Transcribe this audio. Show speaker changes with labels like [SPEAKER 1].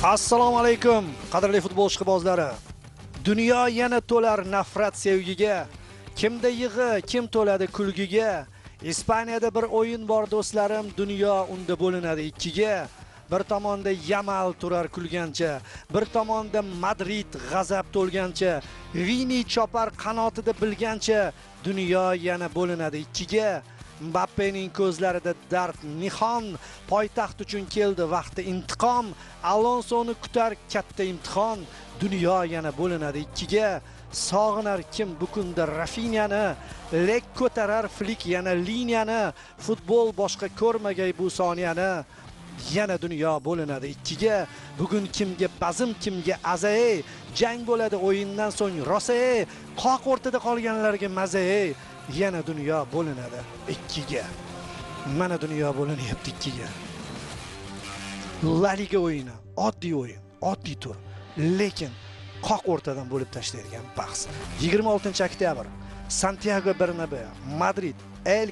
[SPEAKER 1] Assalomu alaykum, qadrli futbol ishqibozlari. Dunyo yana to'lar nafrat sevgiga. Kimda yig'i, kim to'ladi kulgiga. Ispaniyada bir o'yin bor do'stlarim, dunyo unda bo'linadi ikkiga. Bir tomonda Yamal turar kulgancha, bir tomonda Madrid g'azab to'lgancha, Vini chopar qanotida bilgancha, dunyo yana bo'linadi ikkiga. Mbappening ko'zlarida dard nihon, poytaxt uchun keldi vaqti intiqom, Alonsoni kutar katta imtihon, dunyo yana bo'linadi ikkiga. Sog'inar kim bu kunda Rafinhani, lek ko'tarar Flik yana liniyani, futbol boshqa ko'rmagay bu soniyani. Yana dunyo bo'linadi ikkiga. Bugun kimga bazm, kimga azay, jang bo'ladi o'yindan so'ng rosa, qoq o'rtada qolganlarga maza. Yana dunyo bo'linadi ikkiga. Mana dunyo bo'linyapti ikkiga. La Liga o'yini, oddiy o'yin, oddiy tur, lekin qoq o'rtadan bo'lib tashlaydigan bahs. 26-oktyabr Santiago Bernabeu, Madrid, El